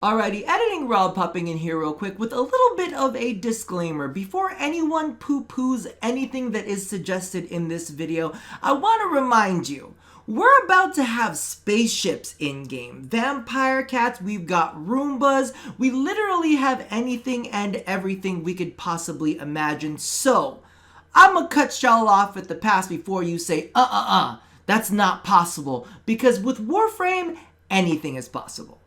Alrighty, editing Rob popping in here real quick with a little bit of a disclaimer. Before anyone poo-poos anything that is suggested in this video, I want to remind you, we're about to have spaceships in-game, vampire cats, we've got Roombas, we literally have anything and everything we could possibly imagine. So, I'm gonna cut y'all off at the pass before you say, that's not possible. Because with Warframe, anything is possible.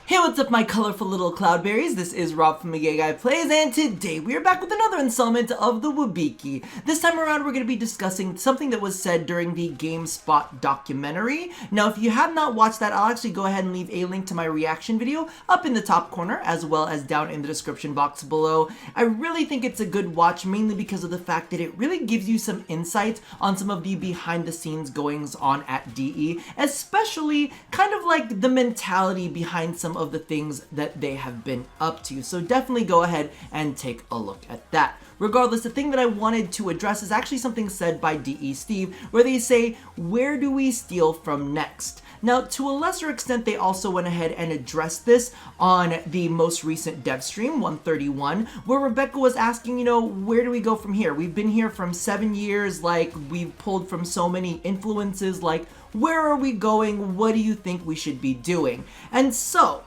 Hey, what's up my colorful little cloudberries? This is Rob from The Gay Guy Plays, and today we are back with another installment of the wibci. This time around we're going to be discussing something that was said during the Gamespot documentary. Now if you have not watched that, I'll actually go ahead and leave a link to my reaction video up in the top corner, as well as down in the description box below. I really think it's a good watch, mainly because of the fact that it really gives you some insight on some of the behind the scenes goings on at DE, especially kind of like the mentality behind some of the things that they have been up to. So definitely go ahead and take a look at that. Regardless, the thing that I wanted to address is actually something said by DE Steve, where they say, where do we steal from next? Now, to a lesser extent, they also went ahead and addressed this on the most recent dev stream, 131, where Rebecca was asking, where do we go from here? We've been here from 7 years, like, we've pulled from so many influences, like, where are we going? What do you think we should be doing? And so,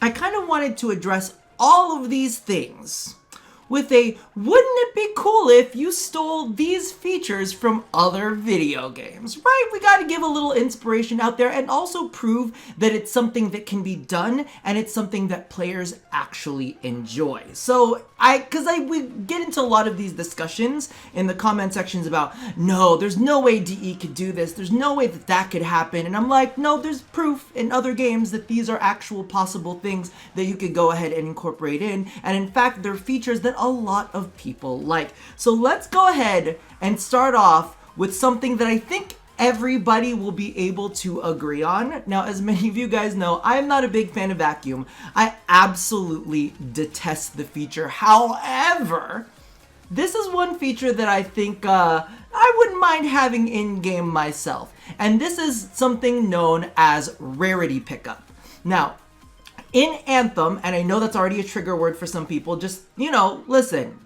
I kind of wanted to address all of these things with a, wouldn't it be cool if you stole these features from other video games, right? We gotta give a little inspiration out there and also prove that it's something that can be done and it's something that players actually enjoy. So we get into a lot of these discussions in the comment sections about, no, there's no way DE could do this, there's no way that that could happen, and I'm like, no, there's proof in other games that these are actual possible things that you could go ahead and incorporate in, and in fact, they're features that a lot of people like. So let's go ahead and start off with something that I think everybody will be able to agree on. Now, as many of you guys know, I am not a big fan of vacuum. I absolutely detest the feature. However, this is one feature that I think I wouldn't mind having in-game myself. And this is something known as Rarity pickup. Now, in Anthem, and I know that's already a trigger word for some people, just, listen,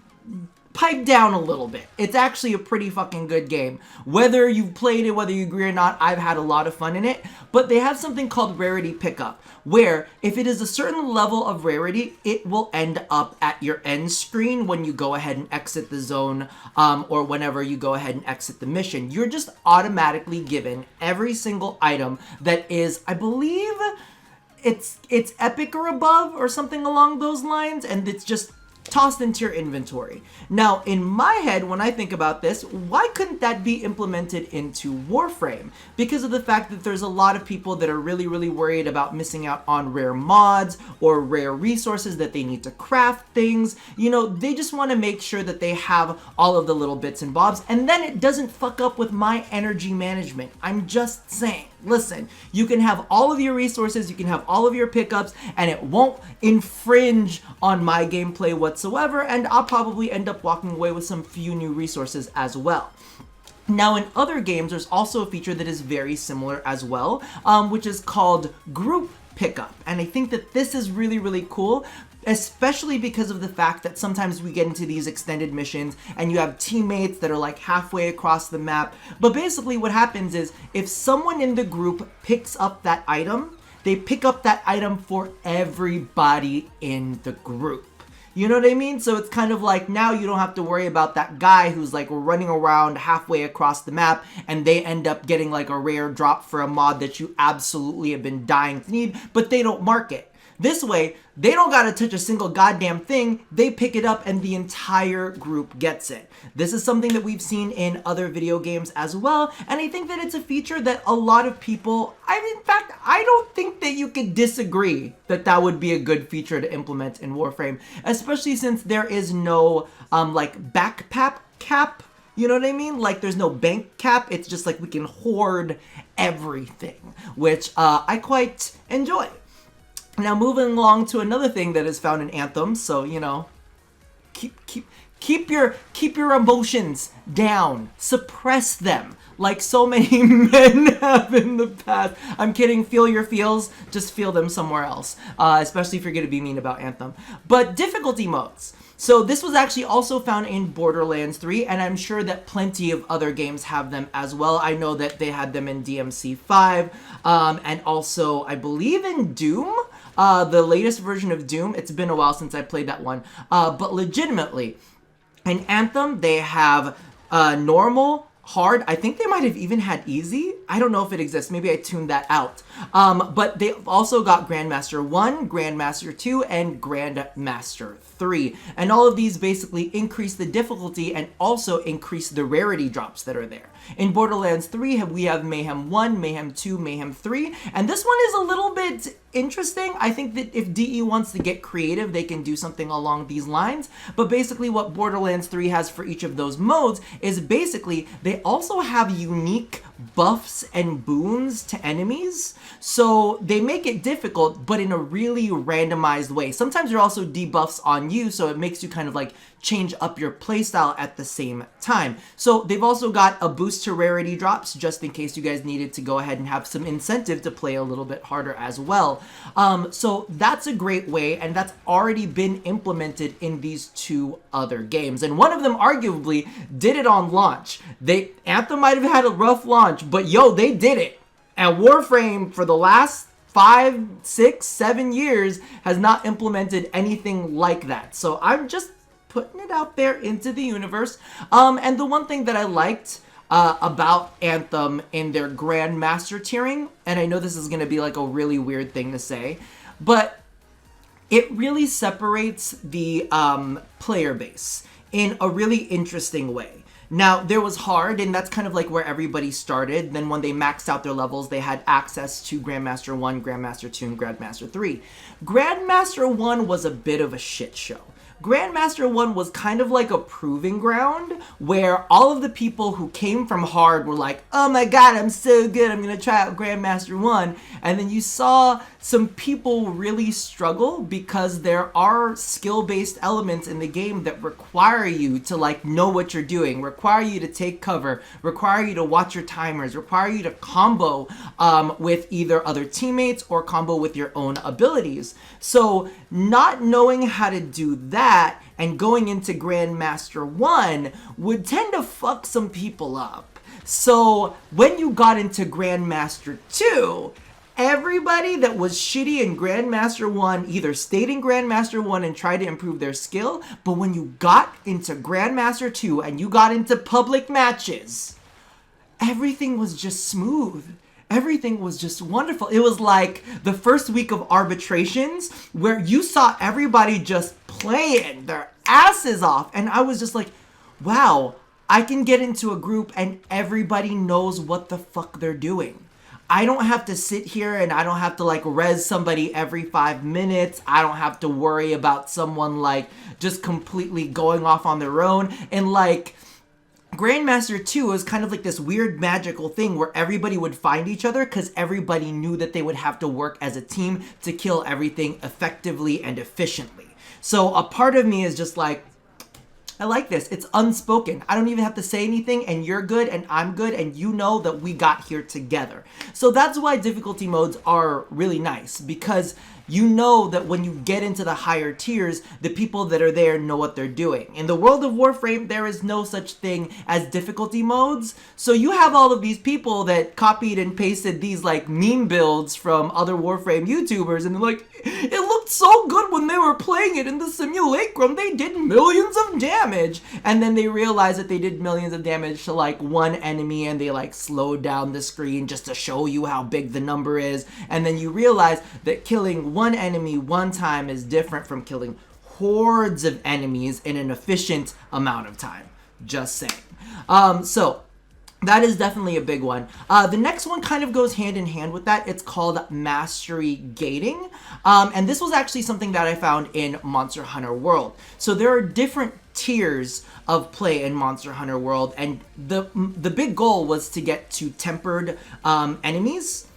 pipe down a little bit. It's actually a pretty fucking good game. Whether you've played it, whether you agree or not, I've had a lot of fun in it. But they have something called Rarity Pickup, where if it is a certain level of rarity, it will end up at your end screen when you go ahead and exit the zone, or whenever you go ahead and exit the mission. You're just automatically given every single item that is, I believe, it's epic or above or something along those lines, and it's just tossed into your inventory. Now, in my head, when I think about this, why couldn't that be implemented into Warframe? Because of the fact that there's a lot of people that are really, really worried about missing out on rare mods or rare resources that they need to craft things. They just want to make sure that they have all of the little bits and bobs, and then it doesn't fuck up with my energy management. I'm just saying. Listen, you can have all of your resources, you can have all of your pickups, and it won't infringe on my gameplay whatsoever, and I'll probably end up walking away with some few new resources as well. Now, in other games, there's also a feature that is very similar as well, which is called group pickup, and I think that this is really, really cool, especially because of the fact that sometimes we get into these extended missions and you have teammates that are like halfway across the map. But basically what happens is if someone in the group picks up that item, they pick up that item for everybody in the group. You know what I mean? So it's kind of like now you don't have to worry about that guy who's like running around halfway across the map and they end up getting like a rare drop for a mod that you absolutely have been dying to need, but they don't mark it. This way, they don't gotta touch a single goddamn thing, they pick it up and the entire group gets it. This is something that we've seen in other video games as well, and I think that it's a feature that a lot of people, in fact, I don't think that you could disagree that that would be a good feature to implement in Warframe, especially since there is no, backpack cap. You know what I mean? Like, there's no bank cap. It's just like we can hoard everything, which I quite enjoy. Now, moving along to another thing that is found in Anthem, so, keep keep your emotions down. Suppress them. Like so many men have in the past. I'm kidding. Feel your feels. Just feel them somewhere else. Especially if you're going to be mean about Anthem. But difficulty modes. So this was actually also found in Borderlands 3, and I'm sure that plenty of other games have them as well. I know that they had them in DMC 5, and also I believe in Doom, the latest version of Doom. It's been a while since I played that one. But legitimately, in Anthem, they have normal, hard. I think they might have even had easy. I don't know if it exists. Maybe I tuned that out. But they've also got Grandmaster 1, Grandmaster 2, and Grandmaster 3. And all of these basically increase the difficulty and also increase the rarity drops that are there. In Borderlands 3, we have Mayhem 1, Mayhem 2, Mayhem 3. And this one is a little bit interesting. I think that if DE wants to get creative, they can do something along these lines. But basically what Borderlands 3 has for each of those modes is basically they also have unique buffs and boons to enemies. So they make it difficult, but in a really randomized way. Sometimes there are also debuffs on you, so it makes you kind of like change up your playstyle at the same time. So they've also got a boost to rarity drops, just in case you guys needed to go ahead and have some incentive to play a little bit harder as well. So that's a great way, and that's already been implemented in these two other games. And one of them arguably did it on launch. Anthem might have had a rough launch, but yo, they did it. And Warframe for the last 5, 6, 7 years has not implemented anything like that. So I'm just putting it out there into the universe. And the one thing that I liked about Anthem in their Grandmaster tiering, and I know this is going to be like a really weird thing to say, but it really separates the player base in a really interesting way. Now, there was hard, and that's kind of like where everybody started. Then when they maxed out their levels, they had access to Grandmaster 1, Grandmaster 2, and Grandmaster 3. Grandmaster 1 was a bit of a shit show. Grandmaster 1 was kind of like a proving ground where all of the people who came from hard were like, oh my god, I'm so good, I'm gonna try out Grandmaster 1. And then you saw some people really struggle because there are skill-based elements in the game that require you to like know what you're doing, require you to take cover, require you to watch your timers, require you to combo with either other teammates or combo with your own abilities. So not knowing how to do that and going into Grandmaster 1 would tend to fuck some people up. So when you got into Grandmaster 2, everybody that was shitty in Grandmaster 1 either stayed in Grandmaster 1 and tried to improve their skill, but when you got into Grandmaster 2 and you got into public matches, everything was just smooth. Everything was just wonderful. It was like the first week of arbitrations where you saw everybody just playing their asses off. And I was just like, wow, I can get into a group and everybody knows what the fuck they're doing. I don't have to sit here and I don't have to like res somebody every 5 minutes. I don't have to worry about someone like just completely going off on their own. And like Grandmaster 2 was kind of like this weird magical thing where everybody would find each other because everybody knew that they would have to work as a team to kill everything effectively and efficiently. So a part of me is just like, I like this. It's unspoken. I don't even have to say anything, and you're good and I'm good, and you know that we got here together. So that's why difficulty modes are really nice, because you know that when you get into the higher tiers, the people that are there know what they're doing. In the world of Warframe, there is no such thing as difficulty modes. So you have all of these people that copied and pasted these like meme builds from other Warframe YouTubers, and they're like, it looked so good when they were playing it in the simulacrum. They did millions of damage. And then they realized that they did millions of damage to like one enemy, and they like slowed down the screen just to show you how big the number is. And then you realize that killing one enemy one time is different from killing hordes of enemies in an efficient amount of time. Just saying. So that is definitely a big one. The next one kind of goes hand in hand with that. It's called mastery gating. And this was actually something that I found in Monster Hunter World. So there are different tiers of play in Monster Hunter World, and the big goal was to get to tempered enemies.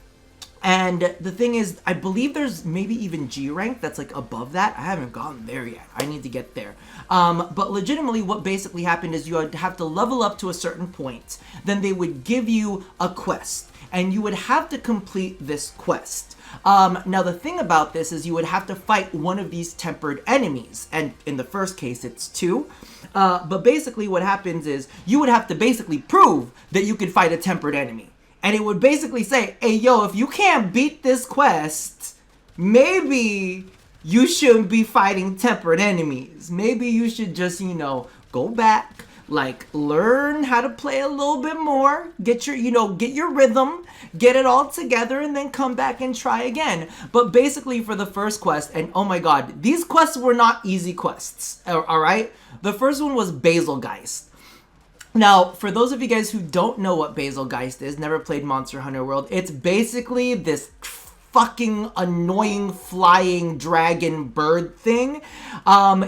And the thing is, I believe there's maybe even G rank that's like above that. I haven't gotten there yet. I need to get there. But legitimately what basically happened is you would have to level up to a certain point. Then they would give you a quest and you would have to complete this quest. Now the thing about this is you would have to fight one of these tempered enemies. And in the first case, it's 2. But basically what happens is you would have to basically prove that you could fight a tempered enemy. And it would basically say, hey, yo, if you can't beat this quest, maybe you shouldn't be fighting tempered enemies. Maybe you should just, you know, go back, like, learn how to play a little bit more, get your, you know, get your rhythm, get it all together, and then come back and try again. But basically for the first quest, and oh my god, these quests were not easy quests, all right? The first one was Basilgeist. Now, for those of you guys who don't know what Basilgeist is, never played Monster Hunter World, it's basically this fucking annoying flying dragon bird thing.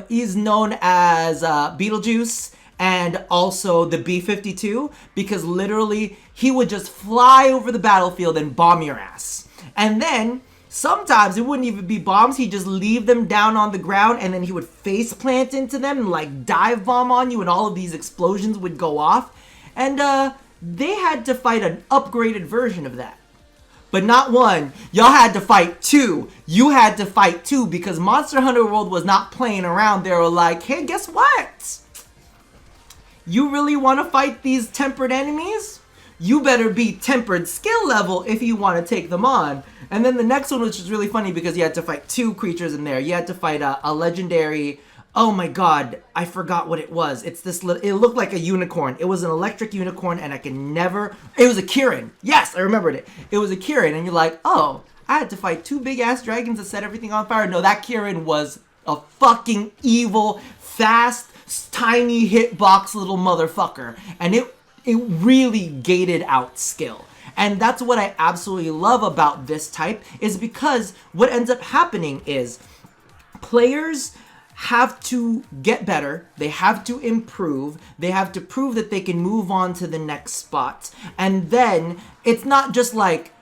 He's known as Beetlejuice and also the B-52 because literally he would just fly over the battlefield and bomb your ass. And then sometimes it wouldn't even be bombs. He'd just leave them down on the ground and then he would face plant into them and like dive bomb on you and all of these explosions would go off. And they had to fight an upgraded version of that. But not one. Y'all had to fight 2. You had to fight 2 because Monster Hunter World was not playing around. They were like, hey, guess what? You really want to fight these tempered enemies? You better be tempered skill level if you want to take them on. And then the next one, which is really funny because you had to fight 2 creatures in there. You had to fight a legendary, oh my god, I forgot what it was. It's this, it looked like a unicorn. It was an electric unicorn and I can never, it was a Kirin. Yes, I remembered it. It was a Kirin and you're like, oh, I had to fight 2 big ass dragons that set everything on fire. No, that Kirin was a fucking evil, fast, tiny hitbox little motherfucker. And it really gated out skill. And that's what I absolutely love about this type is because what ends up happening is players have to get better, they have to improve, they have to prove that they can move on to the next spot. And then it's not just like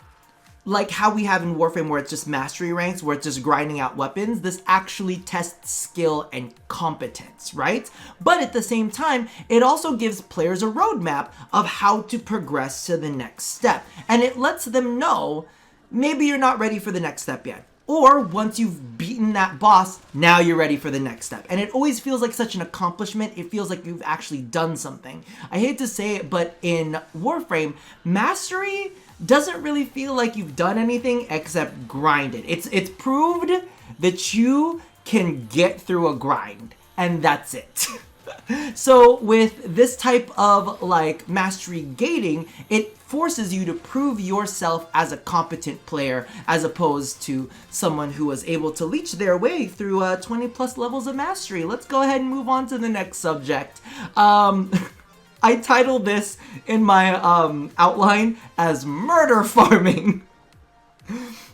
how we have in Warframe where it's just mastery ranks, where it's just grinding out weapons. This actually tests skill and competence, right? But at the same time, it also gives players a roadmap of how to progress to the next step. And it lets them know, maybe you're not ready for the next step yet. Or once you've beaten that boss, now you're ready for the next step. And it always feels like such an accomplishment. It feels like you've actually done something. I hate to say it, but in Warframe, mastery doesn't really feel like you've done anything except grind it. It's proved that you can get through a grind, and that's it. So with this type of like mastery gating, it forces you to prove yourself as a competent player as opposed to someone who was able to leech their way through 20 plus levels of mastery. Let's go ahead and move on to the next subject. I titled this in my outline as murder farming.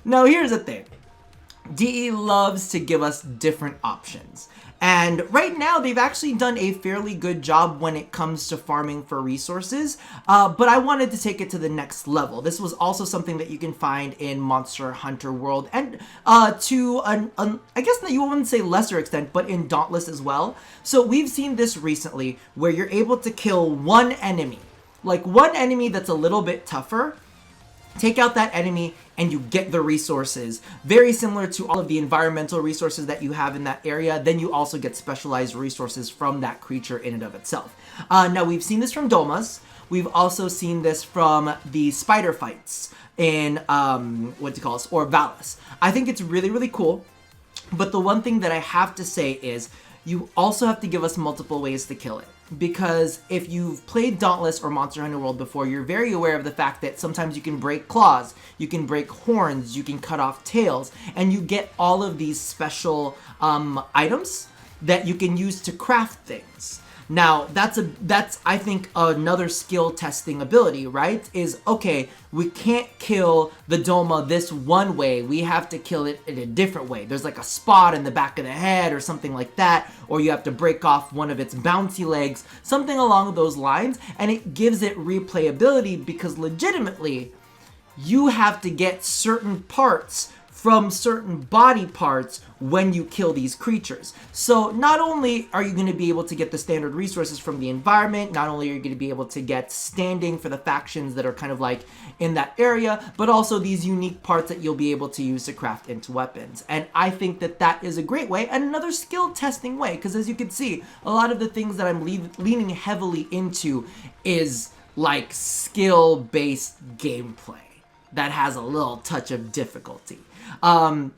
Now here's the thing. DE loves to give us different options. And right now, they've actually done a fairly good job when it comes to farming for resources, but I wanted to take it to the next level. This was also something that you can find in Monster Hunter World, and to I guess that you wouldn't say lesser extent, but in Dauntless as well. So we've seen this recently, where you're able to kill one enemy, like one enemy that's a little bit tougher. Take out that enemy and you get the resources. Very similar to all of the environmental resources that you have in that area. Then you also get specialized resources from that creature in and of itself. Now we've seen this from Domas. We've also seen this from the spider fights in, or Valis. I think it's really, really cool. But the one thing that I have to say is you also have to give us multiple ways to kill it. Because if you've played Dauntless or Monster Hunter World before, you're very aware of the fact that sometimes you can break claws, you can break horns, you can cut off tails, and you get all of these special items that you can use to craft things. Now, that's I think another skill testing ability, right? Is, okay, we can't kill the Doma this one way. We have to kill it in a different way. There's like a spot in the back of the head or something like that, or you have to break off one of its bouncy legs, something along those lines, and it gives it replayability because legitimately, you have to get certain parts from certain body parts when you kill these creatures. So not only are you going to be able to get the standard resources from the environment, not only are you going to be able to get standing for the factions that are kind of like in that area, but also these unique parts that you'll be able to use to craft into weapons. And I think that that is a great way and another skill testing way, because as you can see, a lot of the things that I'm leaning heavily into is like skill-based gameplay that has a little touch of difficulty. And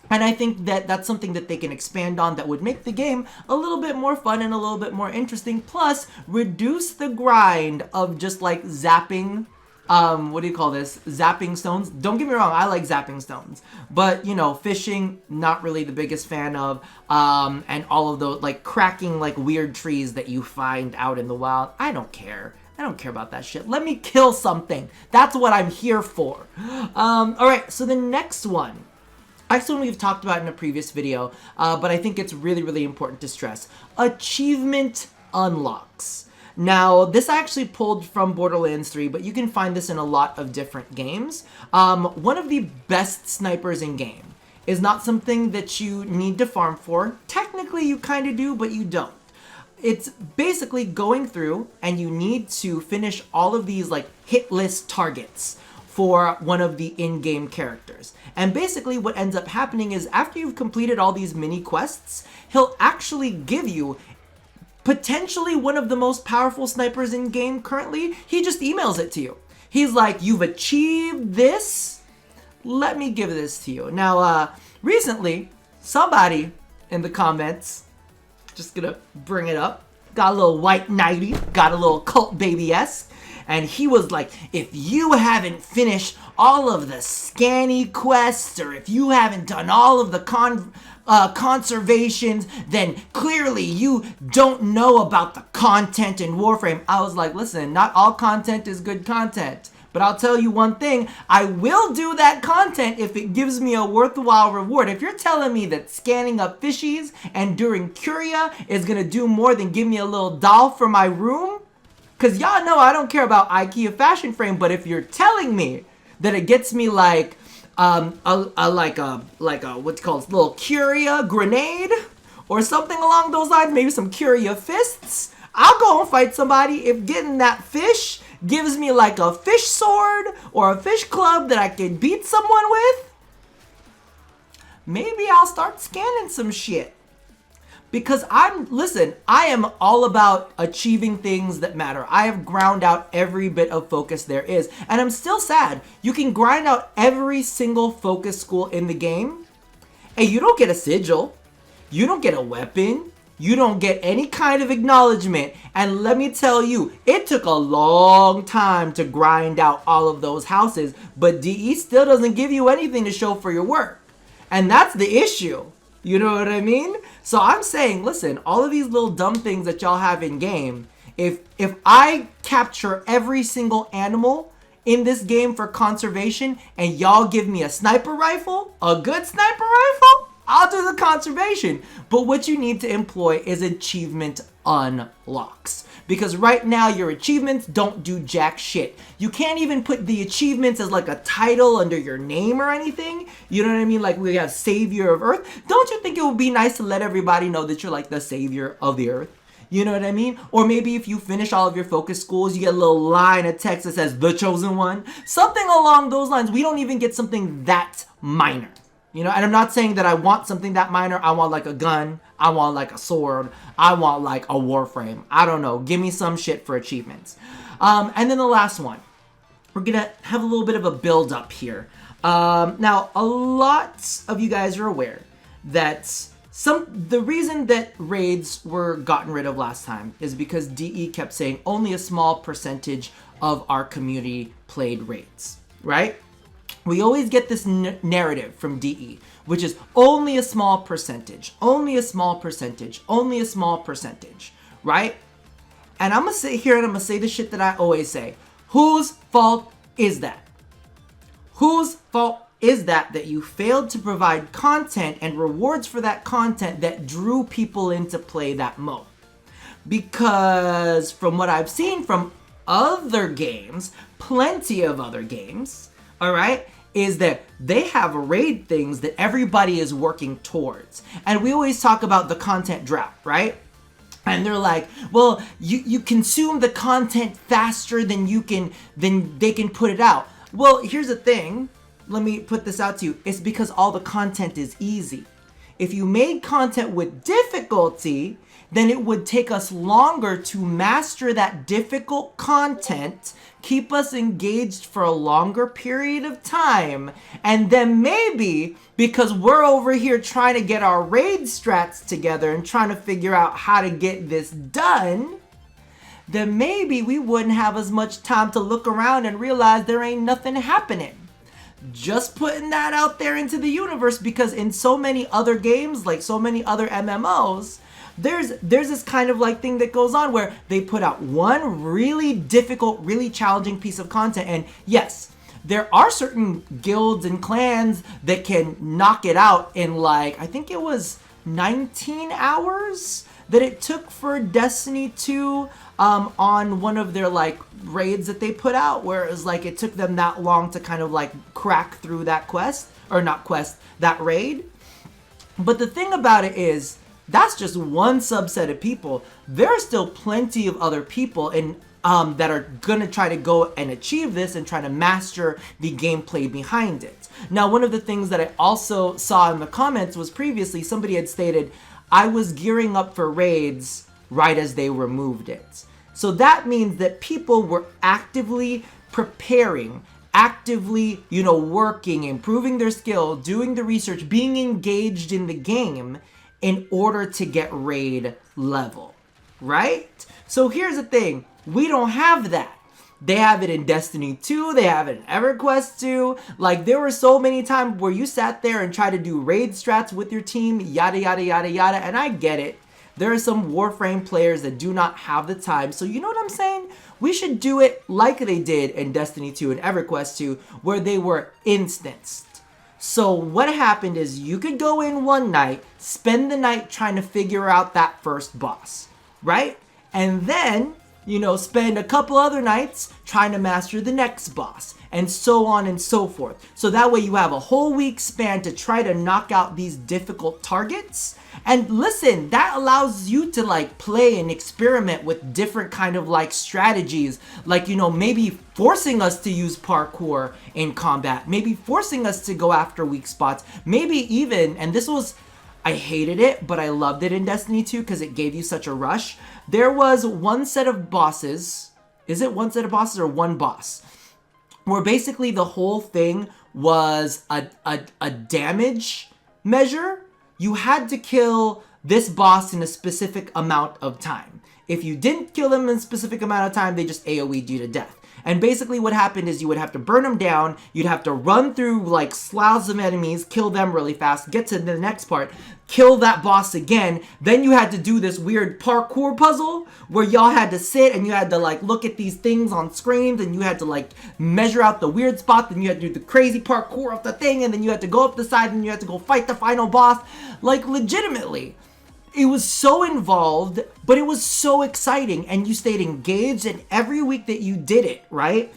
I think that that's something that they can expand on that would make the game a little bit more fun and a little bit more interesting, plus reduce the grind of just like zapping, what do you call this? Zapping stones. Don't get me wrong, I like zapping stones, but you know, fishing, not really the biggest fan of, and all of those like cracking like weird trees that you find out in the wild. I don't care. I don't care about that shit. Let me kill something. That's what I'm here for. Alright, so the next one we've talked about in a previous video, but I think it's really, really important to stress. Achievement unlocks. Now, this I actually pulled from Borderlands 3, but you can find this in a lot of different games. One of the best snipers in game is not something that you need to farm for. Technically, you kind of do, but you don't. It's basically going through and you need to finish all of these like hit list targets for one of the in-game characters. And basically what ends up happening is after you've completed all these mini quests, he'll actually give you potentially one of the most powerful snipers in game currently. He just emails it to you. He's like, you've achieved this, let me give this to you. Now, recently, somebody in the comments, just gonna bring it up, got a little white knighty, got a little cult baby-esque, and he was like, if you haven't finished all of the scanny quests, or if you haven't done all of the conservations, then clearly you don't know about the content in Warframe. I was like, listen, not all content is good content. But I'll tell you one thing, I will do that content if it gives me a worthwhile reward. If you're telling me that scanning up fishies and doing Curia is gonna do more than give me a little doll for my room, because y'all know I don't care about IKEA fashion frame, but if you're telling me that it gets me like what's called little Curia grenade or something along those lines, maybe some Curia fists, I'll go and fight somebody. If getting that fish gives me like a fish sword or a fish club that I can beat someone with, maybe I'll start scanning some shit. Because I am all about achieving things that matter. I have ground out every bit of focus there is. And I'm still sad. You can grind out every single focus school in the game, and you don't get a sigil. You don't get a weapon. You don't get any kind of acknowledgement. And let me tell you, it took a long time to grind out all of those houses, but DE still doesn't give you anything to show for your work. And that's the issue. You know what I mean? So I'm saying, listen, all of these little dumb things that y'all have in game, if I capture every single animal in this game for conservation and y'all give me a sniper rifle, a good sniper rifle, I'll do the conservation. But what you need to employ is achievement unlocks. Because right now your achievements don't do jack shit. You can't even put the achievements as like a title under your name or anything. You know what I mean? Like we have Savior of Earth. Don't you think it would be nice to let everybody know that you're like the Savior of the Earth? You know what I mean? Or maybe if you finish all of your focus schools, you get a little line of text that says the chosen one. Something along those lines. We don't even get something that minor. You know, and I'm not saying that I want something that minor. I want like a gun. I want like a sword. I want like a Warframe. I don't know. Give me some shit for achievements. And then the last one. We're going to have a little bit of a build up here. Now, a lot of you guys are aware that the reason that raids were gotten rid of last time is because DE kept saying only a small percentage of our community played raids, right? We always get this narrative from DE, which is only a small percentage, only a small percentage, only a small percentage, right? And I'm going to sit here and I'm going to say the shit that I always say. Whose fault is that? Whose fault is that you failed to provide content and rewards for that content that drew people in to play that mode? Because from what I've seen from other games, plenty of other games, all right, is that they have raid things that everybody is working towards. And we always talk about the content drought, right? And they're like, well, you consume the content faster than they can put it out. Well, here's the thing. Let me put this out to you. It's because all the content is easy. If you made content with difficulty, then it would take us longer to master that difficult content, keep us engaged for a longer period of time, and then maybe, because we're over here trying to get our raid strats together and trying to figure out how to get this done, then maybe we wouldn't have as much time to look around and realize there ain't nothing happening. Just putting that out there into the universe, because in so many other games, like so many other MMOs, there's this kind of like thing that goes on where they put out one really difficult, really challenging piece of content. And yes, there are certain guilds and clans that can knock it out in like, I think it was 19 hours that it took for Destiny 2 on one of their like raids that they put out, where it was like it took them that long to kind of like crack through that quest, or not quest, that raid. But the thing about it is, that's just one subset of people. There are still plenty of other people that are gonna try to go and achieve this and try to master the gameplay behind it. Now, one of the things that I also saw in the comments was previously somebody had stated, I was gearing up for raids right as they removed it. So that means that people were actively preparing, actively, working, improving their skill, doing the research, being engaged in the game in order to get raid level, right? So here's the thing, we don't have that. They have it in Destiny 2, they have it in EverQuest 2. Like, there were so many times where you sat there and tried to do raid strats with your team, yada, yada, yada, yada, and I get it. There are some Warframe players that do not have the time, so you know what I'm saying? We should do it like they did in Destiny 2 and EverQuest 2, where they were instanced. So what happened is you could go in one night, spend the night trying to figure out that first boss, right? And then, spend a couple other nights trying to master the next boss, and so on and so forth. So that way you have a whole week span to try to knock out these difficult targets. And listen, that allows you to like play and experiment with different kind of like strategies, like, maybe forcing us to use parkour in combat, maybe forcing us to go after weak spots, maybe even, and this was, I hated it, but I loved it in Destiny 2 because it gave you such a rush. There was one set of bosses, is it one set of bosses or one boss, where basically the whole thing was a damage measure. You had to kill this boss in a specific amount of time. If you didn't kill them in a specific amount of time, they just AoE'd you to death. And basically what happened is you would have to burn them down, you'd have to run through like sloughs of enemies, kill them really fast, get to the next part, kill that boss again, then you had to do this weird parkour puzzle where y'all had to sit and you had to like look at these things on screens and you had to like measure out the weird spot, then you had to do the crazy parkour of the thing, and then you had to go up the side and you had to go fight the final boss. Like, legitimately. It was so involved, but it was so exciting, and you stayed engaged, and every week that you did it, right,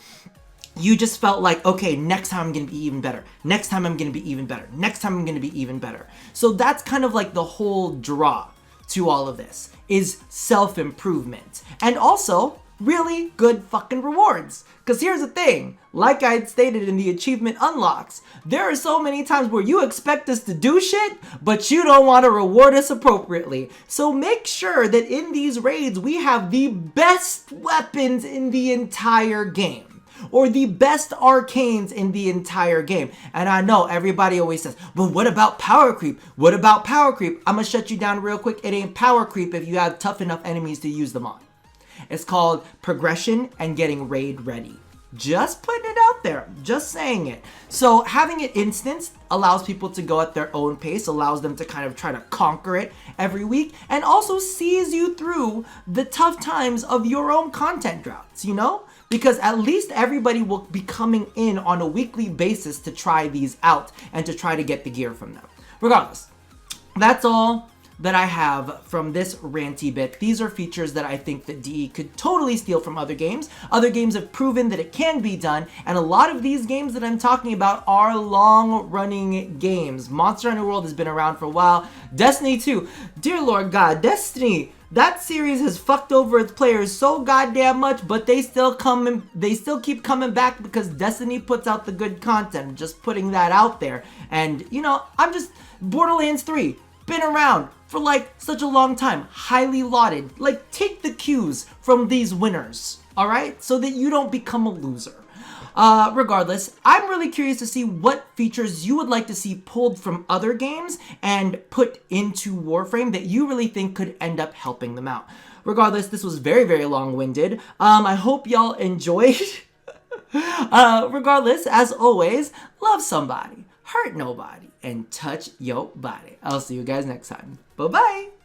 you just felt like, okay, next time I'm going to be even better. Next time I'm going to be even better. Next time I'm going to be even better. So that's kind of like the whole draw to all of this, is self-improvement. And also, really good fucking rewards. Because here's the thing, like I had stated in the achievement unlocks, there are so many times where you expect us to do shit, but you don't want to reward us appropriately. So make sure that in these raids, we have the best weapons in the entire game, or the best arcanes in the entire game. And I know everybody always says, well, what about power creep? What about power creep? I'm gonna shut you down real quick. It ain't power creep if you have tough enough enemies to use them on. It's called progression and getting raid ready. Just putting it out there, just saying it. So having it instanced allows people to go at their own pace, allows them to kind of try to conquer it every week, and also sees you through the tough times of your own content droughts, Because at least everybody will be coming in on a weekly basis to try these out and to try to get the gear from them. Regardless, that's all that I have from this ranty bit, these are features that I think that DE could totally steal from other games. Other games have proven that it can be done, and a lot of these games that I'm talking about are long-running games. Monster Hunter World has been around for a while. Destiny 2, dear Lord God, Destiny, that series has fucked over its players so goddamn much, but they still keep coming back because Destiny puts out the good content. Just putting that out there. And, you know, Borderlands 3, been around for like such a long time, highly lauded. Like, take the cues from these winners, alright? So that you don't become a loser. Regardless, I'm really curious to see what features you would like to see pulled from other games and put into Warframe that you really think could end up helping them out. Regardless, this was very, very long-winded. I hope y'all enjoyed. Regardless, as always, love somebody, hurt nobody, and touch your body. I'll see you guys next time. Bye-bye!